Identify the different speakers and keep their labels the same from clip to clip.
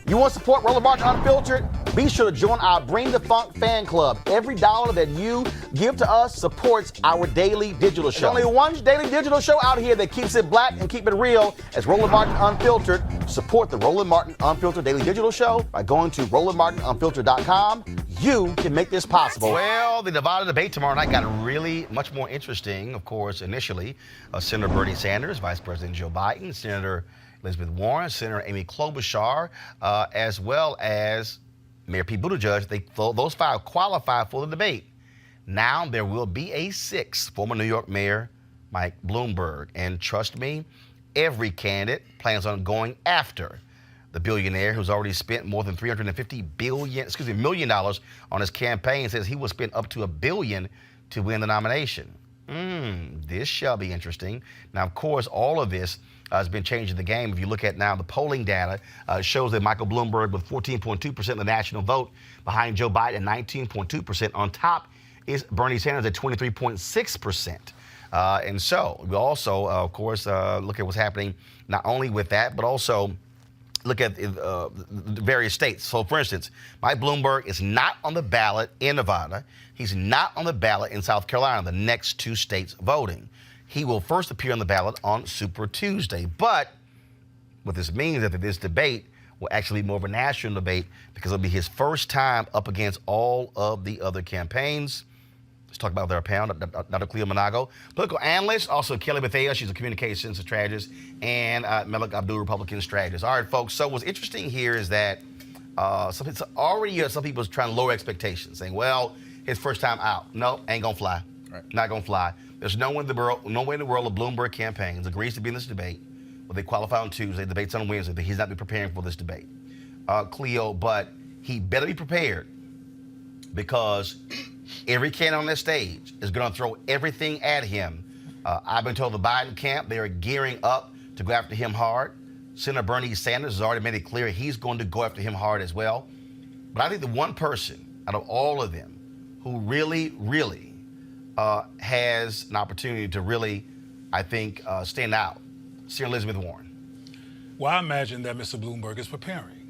Speaker 1: You want to support Roland Martin Unfiltered? Be sure to join our Bring the Funk fan club. Every dollar that you give to us supports our daily digital show. There's only one daily digital show out here that keeps it black and keep it real. As Roland Martin Unfiltered. Support the Roland Martin Unfiltered daily digital show by going to RolandMartinUnfiltered.com. You can make this possible. Well, the Nevada debate tomorrow night got really much more interesting. Of course, initially, Senator Bernie Sanders, Vice President Joe Biden, Senator Elizabeth Warren, Senator Amy Klobuchar, as well as Mayor Pete Buttigieg. Those five qualify for the debate. Now there will be a sixth, former New York Mayor Mike Bloomberg. And trust me, every candidate plans on going after the billionaire who's already spent more than $350 million on his campaign. Says he will spend up to $1 billion to win the nomination. This shall be interesting. Now, of course, all of this has been changing the game. If you look at now the polling data, shows that Michael Bloomberg with 14.2% of the national vote, behind Joe Biden at 19.2%. On top is Bernie Sanders at 23.6%. And so we also, of course, look at what's happening not only with that, but also look at the various states. So, for instance, Mike Bloomberg is not on the ballot in Nevada. He's not on the ballot in South Carolina, the next two states voting. He will first appear on the ballot on Super Tuesday. But what this means is that this debate will actually be more of a national debate because it'll be his first time up against all of the other campaigns. Let's talk about their panel, Dr. Cleo Monago, political analyst, also Kelly Bethea, she's a communications strategist, and Melik Abdul, Republican strategist. All right, folks, so what's interesting here is that some people are trying to lower expectations, saying, well, his first time out. No, ain't gonna fly. Right. Not gonna fly. There's no way in the world the Bloomberg campaigns agrees to be in this debate. Well, they qualify on Tuesday, the debate's on Wednesday, but he's not be preparing for this debate. Cleo, but he better be prepared because every candidate on this stage is going to throw everything at him. I've been told the Biden camp, they are gearing up to go after him hard. Senator Bernie Sanders has already made it clear he's going to go after him hard as well. But I think the one person out of all of them who really has an opportunity to really, I think, stand out, Senator Elizabeth Warren.
Speaker 2: Well, I imagine that Mr. Bloomberg is preparing.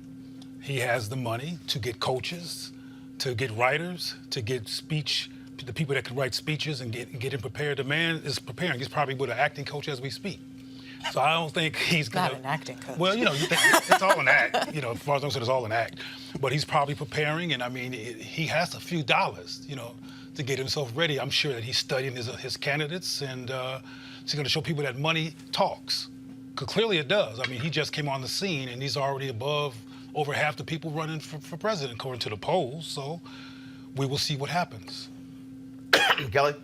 Speaker 2: He has the money to get coaches, to get writers, to get the people that can write speeches and get him prepared. The man is preparing. He's probably with an acting coach as we speak. So I don't think he's going to...
Speaker 3: Not an acting coach.
Speaker 2: Well, it's all an act. As far as I'm concerned, it's all an act. But he's probably preparing, and I mean, he has a few dollars, to get himself ready. I'm sure that he's studying his candidates, and he's going to show people that money talks. Because clearly it does. I mean, he just came on the scene, and he's already above over half the people running for president, according to the polls. So we will see what happens.
Speaker 1: Kelly?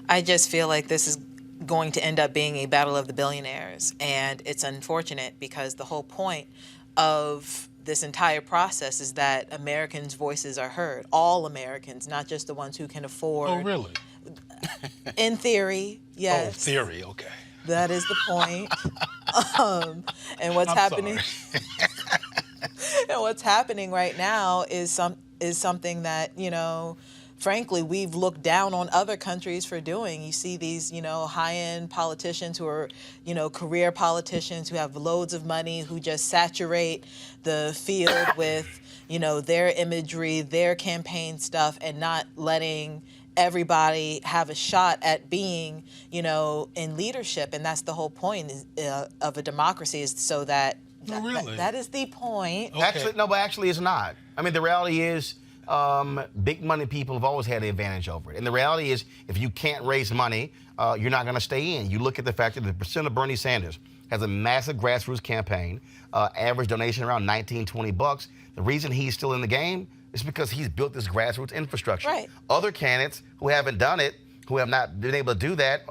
Speaker 3: I just feel like this is going to end up being a battle of the billionaires. And it's unfortunate because the whole point of this entire process is that Americans' voices are heard. All Americans, not just the ones who can afford.
Speaker 2: Oh, really?
Speaker 3: In theory, yes.
Speaker 2: Oh, theory, okay.
Speaker 3: That is the point. And what's happening? And what's happening right now is something that, frankly, we've looked down on other countries for doing. You see these, high-end politicians who are, career politicians who have loads of money, who just saturate the field with, their imagery, their campaign stuff, and not letting everybody have a shot at being, in leadership. And that's the whole point of a democracy, is so that that is the point.
Speaker 1: Okay. Actually it's not. I mean, the reality is big money people have always had the advantage over it. And the reality is, if you can't raise money, you're not going to stay in. You look at the fact that the percent of Bernie Sanders has a massive grassroots campaign, average donation around $19-20. The reason he's still in the game is because he's built this grassroots infrastructure.
Speaker 3: Right.
Speaker 1: Other candidates who haven't done it, who have not been able to do that,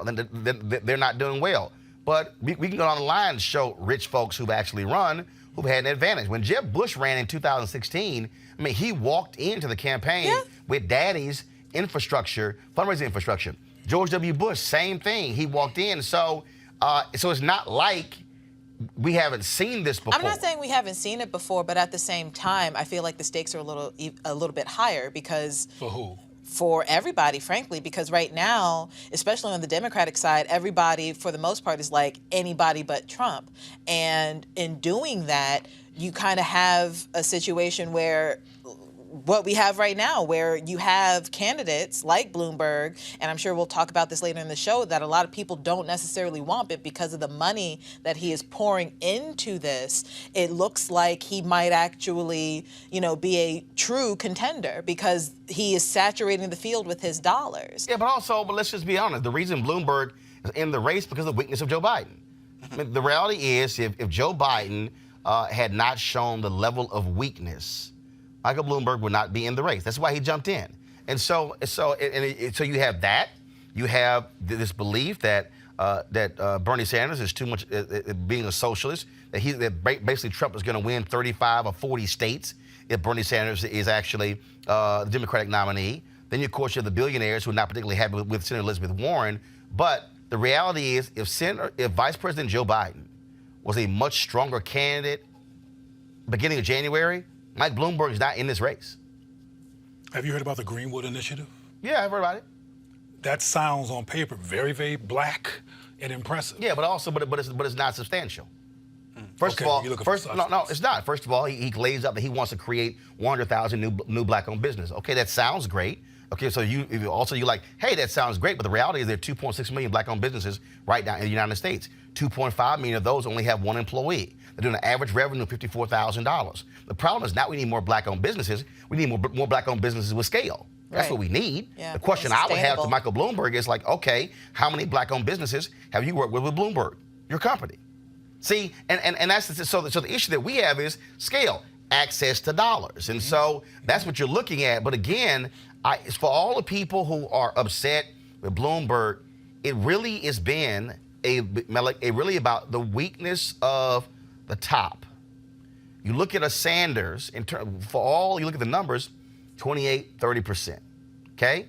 Speaker 1: they're not doing well. But we can go down the line and show rich folks who've actually run, who've had an advantage. When Jeb Bush ran in 2016, I mean, he walked into the campaign with daddy's infrastructure, fundraising infrastructure. George W. Bush, same thing. He walked in. So it's not like we haven't seen this before.
Speaker 3: I'm not saying we haven't seen it before, but at the same time, I feel like the stakes are a little bit higher because...
Speaker 2: For who?
Speaker 3: For everybody, frankly, because right now, especially on the Democratic side, everybody, for the most part, is like anybody but Trump. And in doing that, you kind of have a situation where what we have right now, where you have candidates like Bloomberg, and I'm sure we'll talk about this later in the show, that a lot of people don't necessarily want, but because of the money that he is pouring into this, it looks like he might actually, be a true contender because he is saturating the field with his dollars.
Speaker 1: Yeah, but let's just be honest. The reason Bloomberg is in the race because of the weakness of Joe Biden. I mean, the reality is, if Joe Biden had not shown the level of weakness, Michael Bloomberg would not be in the race. That's why he jumped in. And so you have that. You have this belief that Bernie Sanders is too much being a socialist. That basically Trump is going to win 35 or 40 states if Bernie Sanders is actually the Democratic nominee. Then, of course, you have the billionaires who are not particularly happy with Senator Elizabeth Warren. But the reality is, if Vice President Joe Biden was a much stronger candidate beginning of January, Mike Bloomberg is not in this race.
Speaker 2: Have you heard about the Greenwood Initiative?
Speaker 1: Yeah, I've heard about it.
Speaker 2: That sounds on paper very, very black and impressive.
Speaker 1: Yeah, but it's not substantial. First
Speaker 2: Okay,
Speaker 1: of all,
Speaker 2: you're looking for substance.
Speaker 1: no, it's not. First of all, he lays out that he wants to create 100,000 new black-owned business. Okay, that sounds great. Okay, so you're like, hey, that sounds great, but the reality is there are 2.6 million black-owned businesses right now in the United States. 2.5 million of those only have one employee. They're doing an average revenue of $54,000. The problem is not we need more black-owned businesses. We need more black-owned businesses with scale. That's what we need.
Speaker 3: Yeah,
Speaker 1: the question I would have to Michael Bloomberg is like, okay, how many black-owned businesses have you worked with Bloomberg, your company? See, and that's so the issue that we have is scale, access to dollars, and so that's what you're looking at. But again, it's for all the people who are upset with Bloomberg, it really has been really about the weakness of the top. You look at a Sanders, you look at the numbers, 28, 30%. Okay?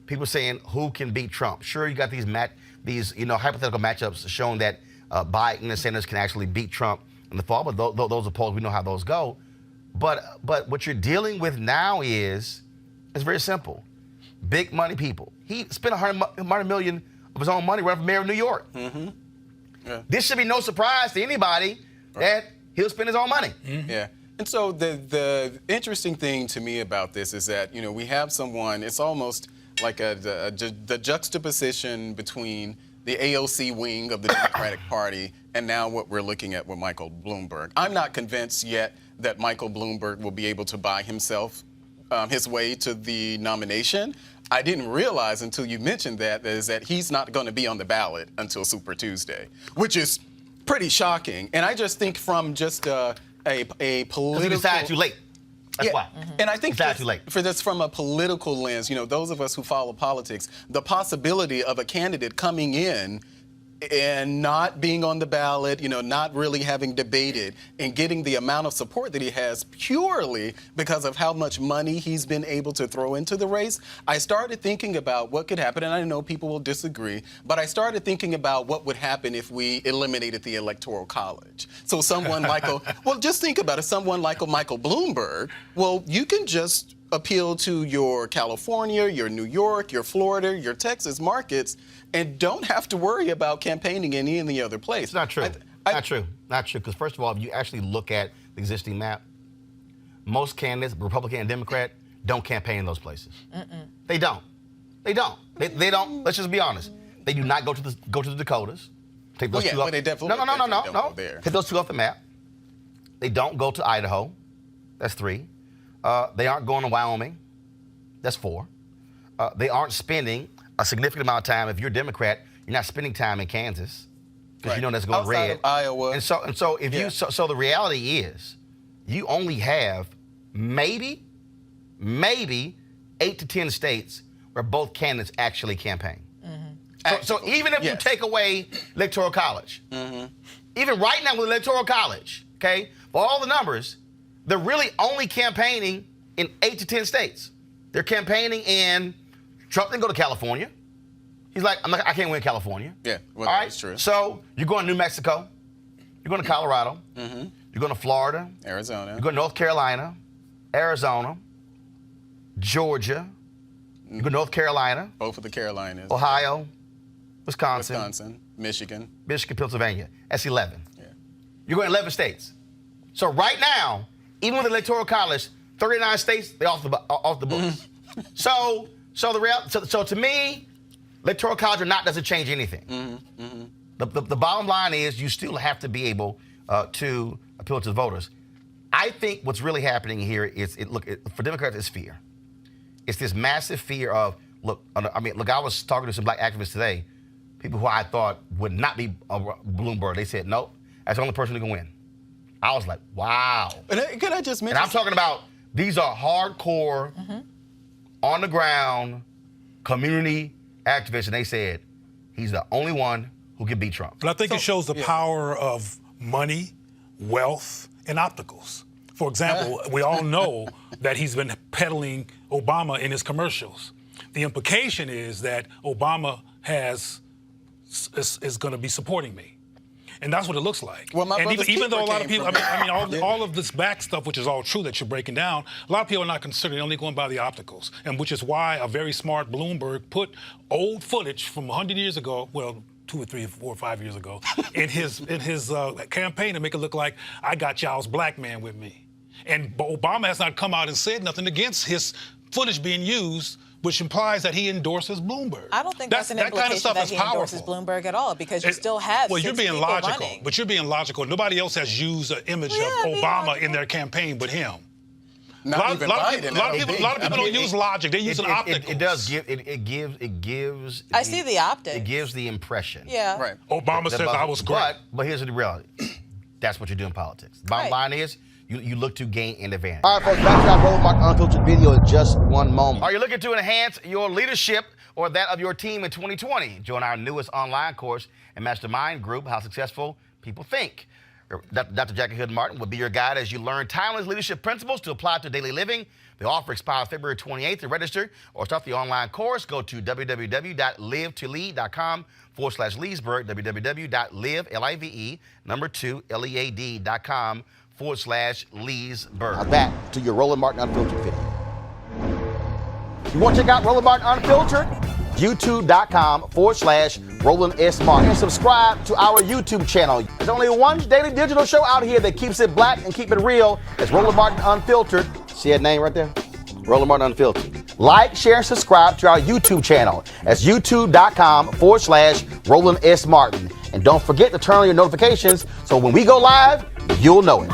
Speaker 1: People saying who can beat Trump. Sure, you got these hypothetical matchups showing that Biden and Sanders can actually beat Trump in the fall, but those are polls, we know how those go. But what you're dealing with now is, it's very simple. Big money people. He spent $100 million of his own money running for mayor of New York. Mm-hmm. Yeah. This should be no surprise to anybody that he'll spend his own money.
Speaker 4: Mm-hmm. Yeah. And so the interesting thing to me about this is that, we have someone, it's almost like the juxtaposition between the AOC wing of the Democratic Party and now what we're looking at with Michael Bloomberg. I'm not convinced yet that Michael Bloomberg will be able to buy himself his way to the nomination. I didn't realize until you mentioned that he's not going to be on the ballot until Super Tuesday, which is pretty shocking. And I just think from just a political...
Speaker 1: He decided too late. That's why.
Speaker 4: Mm-hmm. And I think for this from a political lens, those of us who follow politics, the possibility of a candidate coming in and not being on the ballot, not really having debated and getting the amount of support that he has purely because of how much money he's been able to throw into the race, I started thinking about what could happen, and I know people will disagree, but I started thinking about what would happen if we eliminated the Electoral College. So someone like just think about it, someone like Michael Bloomberg, you can just appeal to your California, your New York, your Florida, your Texas markets, and don't have to worry about campaigning in any other place.
Speaker 1: It's not true. Not true. Because first of all, if you actually look at the existing map, most candidates, Republican and Democrat, don't campaign in those places. They don't. They don't. Let's just be honest. They do not go to the Dakotas. Take those two off.
Speaker 4: They definitely
Speaker 1: No. Take those two off the map. They don't go to Idaho. That's 3. They aren't going to Wyoming. That's 4. They aren't spending a significant amount of time. If you're a Democrat, you're not spending time in Kansas because that's going
Speaker 4: outside
Speaker 1: red.
Speaker 4: Of Iowa.
Speaker 1: And so if the reality is, you only have maybe 8 to 10 states where both candidates actually campaign. Mm-hmm. So even if you take away Electoral College, even right now with Electoral College, okay, for all the numbers, they're really only campaigning in 8 to 10 states. They're campaigning in, Trump didn't go to California. He's like, I can't win California.
Speaker 4: Yeah,
Speaker 1: all right?
Speaker 4: That's true.
Speaker 1: So you're going to New Mexico. You're going to Colorado. Mm-hmm. You're going to Florida.
Speaker 4: Arizona.
Speaker 1: You're going to North Carolina, Arizona, Georgia. You're going to North Carolina.
Speaker 4: Both of the Carolinas.
Speaker 1: Ohio, Wisconsin,
Speaker 4: Michigan,
Speaker 1: Pennsylvania. That's 11.
Speaker 4: Yeah.
Speaker 1: You're going to 11 states. So right now, even with the Electoral College, 39 states, they're off the books. So to me, Electoral College or not doesn't change anything. The bottom line is you still have to be able to appeal to the voters. I think what's really happening here is, for Democrats, it's fear. It's this massive fear of, I was talking to some black activists today, people who I thought would not be Bloomberg. They said, nope, that's the only person who can win. I was like, wow.
Speaker 4: And can I just mention?
Speaker 1: And I'm talking about, these are hardcore, on the ground, community activists, and they said, he's the only one who can beat Trump.
Speaker 2: But I think it shows the power of money, wealth, and opticals. For example, we all know that he's been peddling Obama in his commercials. The implication is that Obama is going to be supporting me. And that's what it looks like.
Speaker 4: Well,
Speaker 2: and even though a lot of people, all of this back stuff, which is all true that you're breaking down, a lot of people are not considering only going by the opticals, and which is why a very smart Bloomberg put old footage from 100 years ago, well, 2 or 3 or 4 or 5 years ago, in his campaign to make it look like I got y'all's black man with me. And Obama has not come out and said nothing against his footage being used, which implies that he endorses Bloomberg.
Speaker 3: I don't think that's an implication that he endorses Bloomberg at all, because you still have
Speaker 2: you're being logical,
Speaker 3: running.
Speaker 2: but you're being logical. Nobody else has used an image of Obama in their campaign but him. A lot of people don't use logic. They use an optics.
Speaker 1: It gives.
Speaker 3: I see the optics.
Speaker 1: It gives the impression.
Speaker 3: Yeah.
Speaker 4: Right.
Speaker 2: Obama says I was great.
Speaker 1: But here's the reality. That's what you do in politics. The bottom line is, you look to gain an advantage. All right, folks, back to our Roland Martin Unfiltered video in just one moment. Are you looking to enhance your leadership or that of your team in 2020? Join our newest online course and mastermind group, How Successful People Think. Dr. Jackie Hood Martin will be your guide as you learn timeless leadership principles to apply to daily living. The offer expires February 28th. To register or start the online course, go to www.live2lead.com/Leesburg, www.live2lead.com/Leesburg. Now back to your Roland Martin Unfiltered video. You want to check out Roland Martin Unfiltered? YouTube.com/Roland S. Martin. And subscribe to our YouTube channel. There's only one daily digital show out here that keeps it black and keep it real. It's Roland Martin Unfiltered. See that name right there? Roland Martin Unfiltered. Like, share, and subscribe to our YouTube channel. That's youtube.com/Roland S. Martin. And don't forget to turn on your notifications so when we go live, you'll know it.